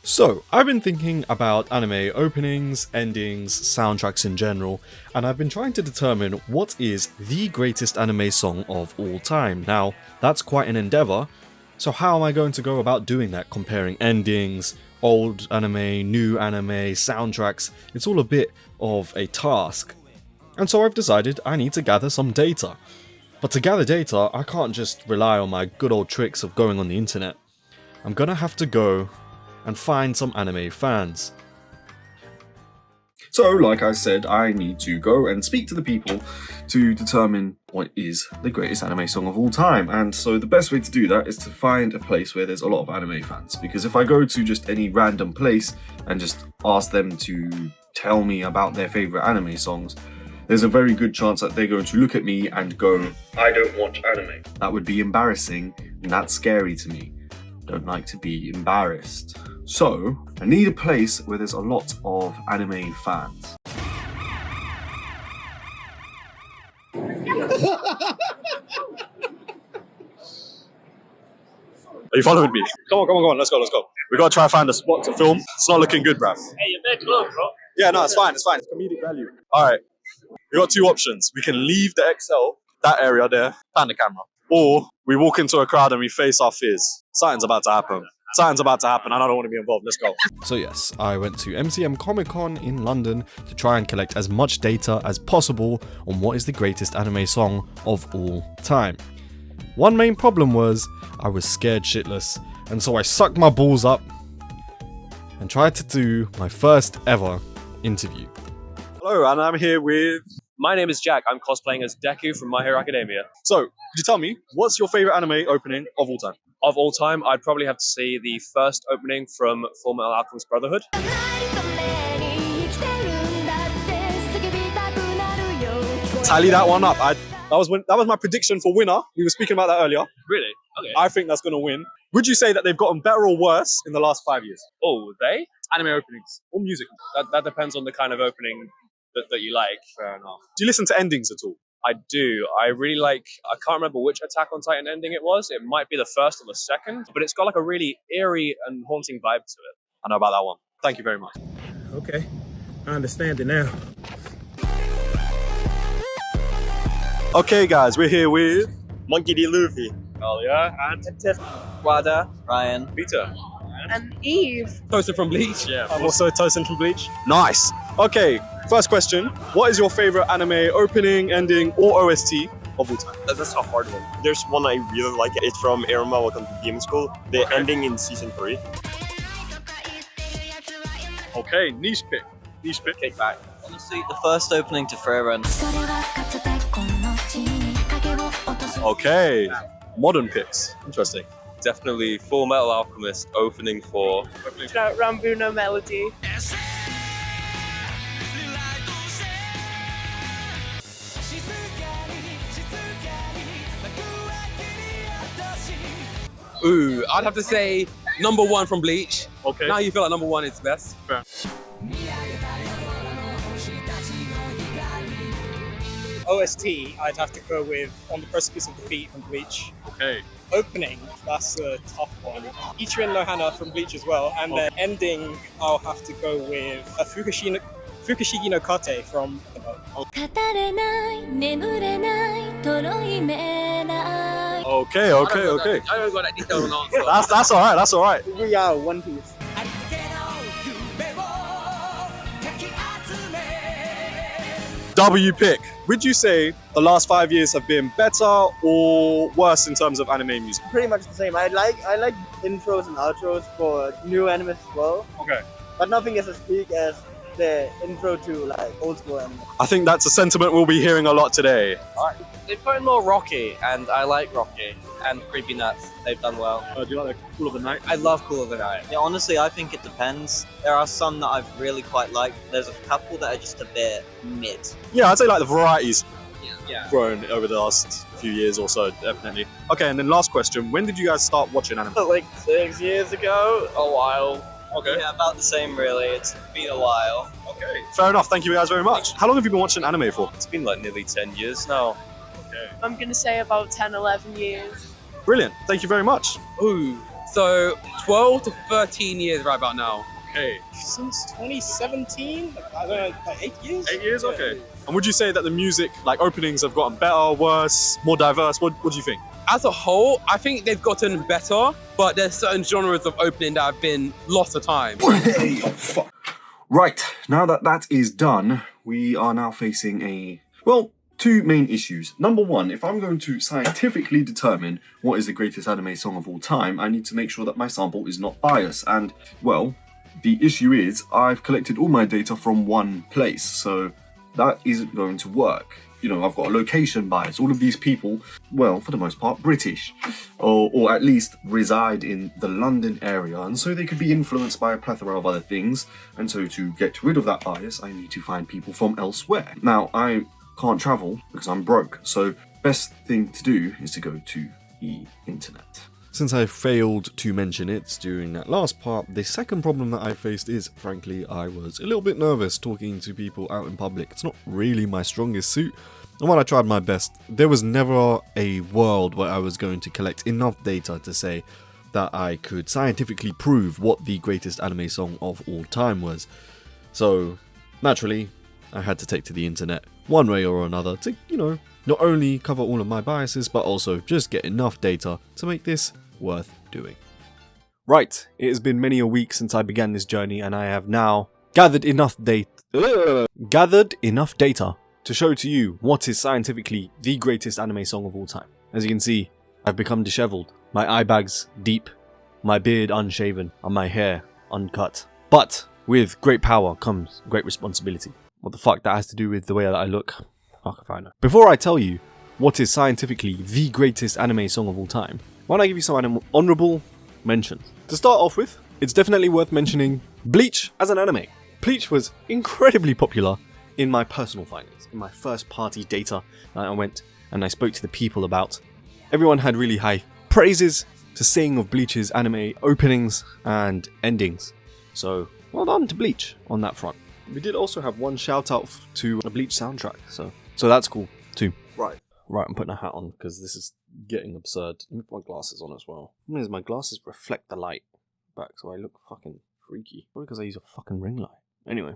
So, I've been thinking about anime openings, endings, soundtracks in general, and I've been trying to determine what is the greatest anime song of all time. Now, that's quite an endeavour, so how am I going to go about doing that? Comparing endings, old anime, new anime, soundtracks, it's all a bit of a task. And so I've decided I need to gather some data. But to gather data, I can't just rely on my good old tricks of going on the internet. I'm gonna have to go and find some anime fans. So, like I said, I need to go and speak to the people to determine what is the greatest anime song of all time. And so the best way to do that is to find a place where there's a lot of anime fans. Because if I go to just any random place and just ask them to tell me about their favourite anime songs, there's a very good chance that they're going to look at me and go, I don't watch anime. That would be embarrassing, and that's scary to me. I don't like to be embarrassed. So, I need a place where there's a lot of anime fans. Are you following me? Come on, let's go. We gotta try and find a spot to film. It's not looking good, bruv. Hey, you're very close, bro. Yeah, no, it's fine. It's comedic value. Alright, we got two options. We can leave the XL, that area there, pan the camera. Or we walk into a crowd and we face our fears. Something's about to happen and I don't want to be involved. Let's go. So yes, I went to MCM Comic Con in London to try and collect as much data as possible on what is the greatest anime song of all time. One main problem was I was scared shitless, and so I sucked my balls up and tried to do my first ever interview. Hello, and I'm here with... My name is Jack. I'm cosplaying as Deku from My Hero Academia. So, could you tell me, what's your favourite anime opening of all time? Of all time, I'd probably have to say the first opening from Fullmetal Alchemist Brotherhood. Tally that one up. That was my prediction for winner. We were speaking about that earlier. Really? Okay. I think that's going to win. Would you say that they've gotten better or worse in the last 5 years? Oh, they? Anime openings or music? That depends on the kind of opening that you like. Fair enough. Do you listen to endings at all? I do. I really like, I can't remember which Attack on Titan ending it was. It might be the first or the second, but it's got like a really eerie and haunting vibe to it. I know about that one. Thank you very much. Okay, I understand it now. Okay guys, we're here with Monkey D. Luffy. Oh yeah, and Tiff, Wada, Ryan, Peter. And Eve. Toasted from Bleach. Yeah. I'm also Tosin from Bleach. Nice. Okay, first question. What is your favorite anime opening, ending, or OST of all time? That's a hard one. There's one I really like. It's from Irma Welcome to Demon School. The ending in season 3. Okay, niche pick. Kick back. Honestly, the first opening to Freyren. Okay, modern picks. Interesting. Definitely Fullmetal Alchemist opening for Rambuno melody. Ooh, I'd have to say number 1 from Bleach. Okay. Now you feel like number 1 is best. Fair. OST, I'd have to go with On the Precipice of Defeat from Bleach. Okay. Opening, that's a tough one. Ichirin no Hana from Bleach as well. And then ending, I'll have to go with Fukushigi no Kate from the boat. Okay. I don't got that detailed answer. That's alright. We are One Piece. W pick. Would you say the last 5 years have been better or worse in terms of anime music? Pretty much the same. I like intros and outros for new animes as well. Okay. But nothing is as peak as the intro to like old school anime. I think that's a sentiment we'll be hearing a lot today. They've gotten more rocky, and I like rocky. And Creepy Nuts, they've done well. Do you like Cool of the Night? I love Cool of the Night. Yeah, honestly, I think it depends. There are some that I've really quite liked. There's a couple that are just a bit mid. Yeah, I'd say like the varieties Yeah. grown over the last few years or so, definitely. Okay, and then last question. When did you guys start watching anime? Like 6 years ago, a while. Okay. Yeah, about the same really. It's been a while. Okay. Fair enough. Thank you guys very much. How long have you been watching anime for? It's been like nearly 10 years now. I'm gonna say about 10, 11 years. Brilliant. Thank you very much. Ooh, So 12 to 13 years right about now. Okay. Since 2017, I don't know, like 8 years. 8 years, okay. And would you say that the music, like openings, have gotten better, worse, more diverse? What do you think? As a whole, I think they've gotten better, but there's certain genres of opening that have been lost to time. Hey, oh, fuck. Right, now that that is done, we are now facing two main issues. Number one, if I'm going to scientifically determine what is the greatest anime song of all time, I need to make sure that my sample is not biased. And, well, the issue is I've collected all my data from one place, so that isn't going to work. You know, I've got a location bias. All of these people, well, for the most part, British, or at least reside in the London area, and so they could be influenced by a plethora of other things. And so to get rid of that bias, I need to find people from elsewhere. Now, I can't travel because I'm broke, so best thing to do is to go to the internet. Since I failed to mention it during that last part, the second problem that I faced is, frankly, I was a little bit nervous talking to people out in public. It's not really my strongest suit, and while I tried my best, there was never a world where I was going to collect enough data to say that I could scientifically prove what the greatest anime song of all time was. So, naturally, I had to take to the internet one way or another to, not only cover all of my biases, but also just get enough data to make this worth doing. Right, it has been many a week since I began this journey, and I have now gathered enough data to show to you what is scientifically the greatest anime song of all time. As you can see, I've become disheveled, my eye bags deep, my beard unshaven, and my hair uncut. But with great power comes great responsibility. What the fuck that has to do with the way that I look? Fuck if I know. Before I tell you what is scientifically the greatest anime song of all time, why don't I give you some honourable mentions? To start off with, it's definitely worth mentioning Bleach as an anime. Bleach was incredibly popular in my personal findings, in my first party data that I went and I spoke to the people about. Everyone had really high praises to sing of Bleach's anime openings and endings. So, well done to Bleach on that front. We did also have one shout out to a Bleach soundtrack, so that's cool too. Right, I'm putting a hat on because this is getting absurd. Let me put my glasses on as well. The problem is my glasses reflect the light back, so I look fucking freaky. Probably because I use a fucking ring light. Anyway.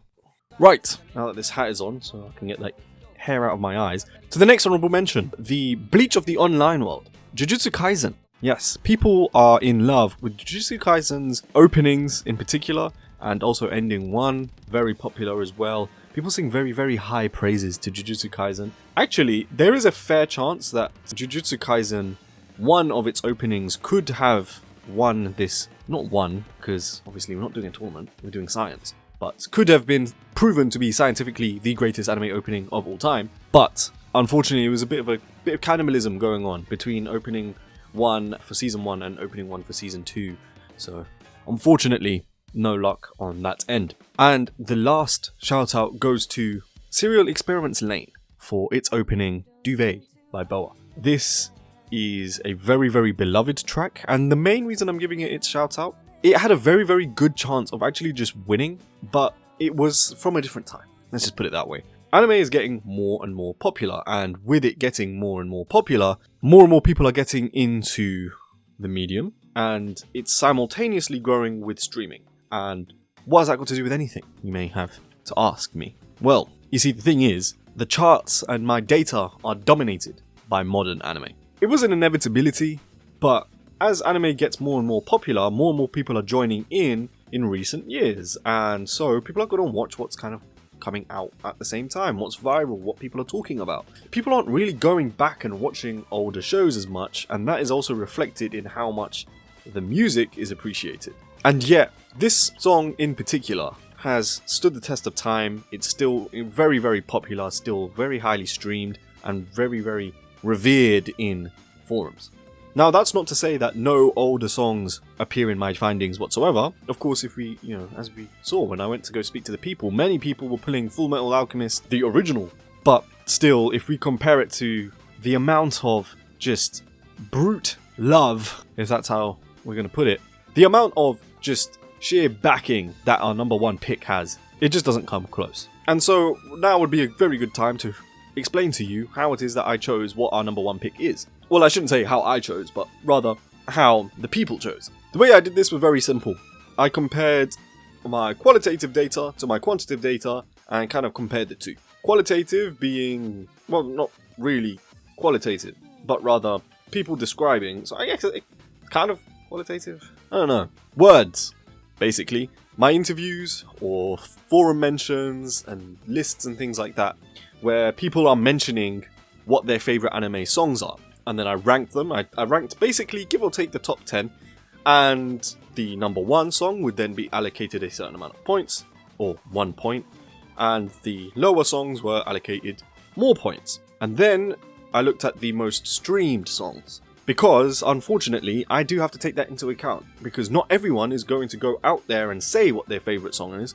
Right, now that this hat is on, so I can get like hair out of my eyes. To the next honorable mention, the Bleach of the online world, Jujutsu Kaisen. Yes, people are in love with Jujutsu Kaisen's openings in particular, and also ending one, very popular as well. People sing very, very high praises to Jujutsu Kaisen. Actually, there is a fair chance that Jujutsu Kaisen, one of its openings, could have won this. Not won, because obviously we're not doing a tournament, we're doing science. But could have been proven to be scientifically the greatest anime opening of all time. But unfortunately, it was a bit of cannibalism going on between opening 1 for season 1 and opening 1 for season 2. So unfortunately, no luck on that end. And the last shout out goes to Serial Experiments Lane for its opening Duvet by Boa. This is a very, very beloved track, and the main reason I'm giving it its shout out, it had a very, very good chance of actually just winning, but it was from a different time. Let's just put it that way. Anime is getting more and more popular, and with it getting more and more popular, more and more people are getting into the medium, and it's simultaneously growing with streaming. And what has that got to do with anything, you may have to ask me? Well, you see, the thing is, the charts and my data are dominated by modern anime. It was an inevitability, but as anime gets more and more popular, more and more people are joining in recent years, and so people are going to watch what's kind of coming out at the same time, what's viral, what people are talking about. People aren't really going back and watching older shows as much, and that is also reflected in how much the music is appreciated. And yet, this song in particular has stood the test of time. It's still very, very popular, still very highly streamed, and very, very revered in forums. Now, that's not to say that no older songs appear in my findings whatsoever. Of course, if we, as we saw when I went to go speak to the people, many people were pulling Full Metal Alchemist, the original. But still, if we compare it to the amount of just brute love, if that's how we're going to put it, the amount of just sheer backing that our number one pick has, it just doesn't come close. And so now would be a very good time to explain to you how it is that I chose what our number one pick is. Well, I shouldn't say how I chose, but rather how the people chose. The way I did this was very simple. I compared my qualitative data to my quantitative data and kind of compared the two. Qualitative being, well, not really qualitative, but rather people describing, so I guess it kind of qualitative? I don't know. Words, basically. My interviews or forum mentions and lists and things like that, where people are mentioning what their favorite anime songs are. And then I ranked them. I ranked basically give or take the top 10, and the number 1 song would then be allocated a certain amount of points, or 1 point, and the lower songs were allocated more points. And then I looked at the most streamed songs, because unfortunately I do have to take that into account, because not everyone is going to go out there and say what their favourite song is,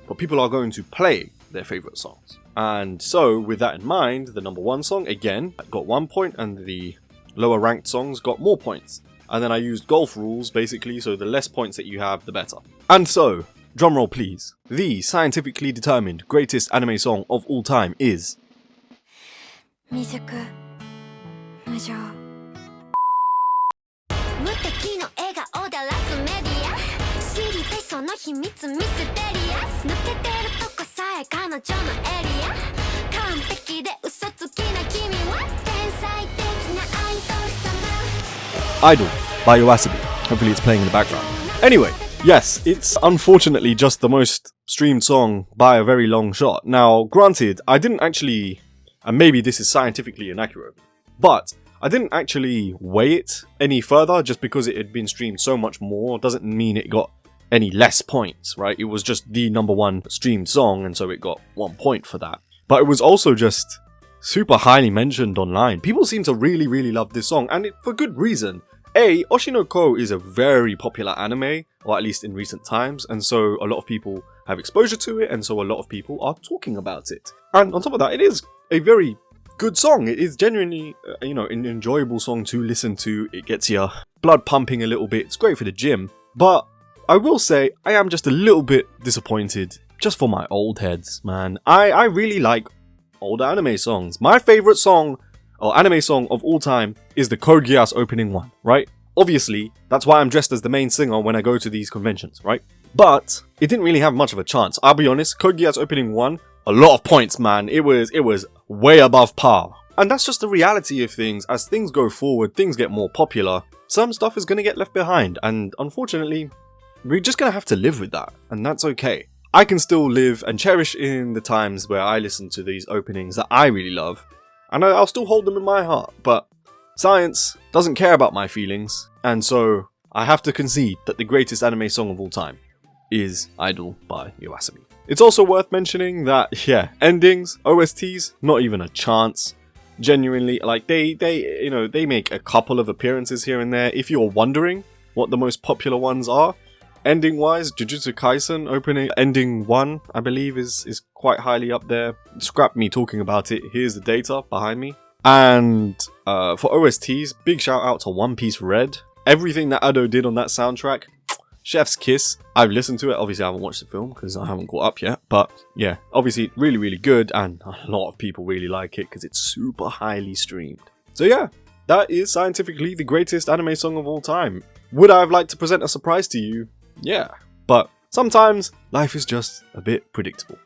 but people are going to play their favourite songs. And so with that in mind, the number 1 song again got 1 point, and the lower ranked songs got more points. And then I used golf rules basically, so the less points that you have, the better. And so, drumroll please, the scientifically determined greatest anime song of all time is... 未熟無情無敵の笑顔でラスメディア知りたいその秘密ミステリアス抜けてるとこさえ彼女のエリア完璧で嘘つきな君は天才的なアイドル様 Idol by Yoasobi. Hopefully it's playing in the background. Anyway, yes, it's unfortunately just the most streamed song by a very long shot. Now, granted, I didn't actually, and maybe this is scientifically inaccurate, but I didn't actually weigh it any further. Just because it had been streamed so much more doesn't mean it got any less points, right? It was just the number 1 streamed song, and so it got 1 point for that. But it was also just super highly mentioned online. People seem to really love this song, and for good reason. A, Oshinoko is a very popular anime, or at least in recent times, and so a lot of people have exposure to it, and so a lot of people are talking about it. And on top of that, it is a very good song. It is genuinely, an enjoyable song to listen to. It gets your blood pumping a little bit. It's great for the gym. But I will say, I am just a little bit disappointed, just for my old heads, man. I really like older anime songs. My favorite song, or anime song of all time, is the Code Geass opening one, right? Obviously, that's why I'm dressed as the main singer when I go to these conventions, right? But it didn't really have much of a chance. I'll be honest, Code Geass opening one, a lot of points, man. It was way above par. And that's just the reality of things. As things go forward, things get more popular, some stuff is going to get left behind. And unfortunately, we're just going to have to live with that. And that's okay. I can still live and cherish in the times where I listen to these openings that I really love. And I'll still hold them in my heart. But science doesn't care about my feelings. And so I have to concede that the greatest anime song of all time is Idol by Yoasobi. It's also worth mentioning that, yeah, endings, OSTs, not even a chance. Genuinely, like, they make a couple of appearances here and there. If you're wondering what the most popular ones are, ending-wise, Jujutsu Kaisen opening, ending 1, I believe, is quite highly up there. Scrap me talking about it, here's the data behind me. And for OSTs, big shout out to One Piece Red. Everything that Ado did on that soundtrack, chef's kiss. I've listened to it, obviously I haven't watched the film because I haven't caught up yet, but yeah, obviously really good, and a lot of people really like it because it's super highly streamed. So yeah, that is scientifically the greatest anime song of all time. Would I have liked to present a surprise to you? Yeah, but sometimes life is just a bit predictable.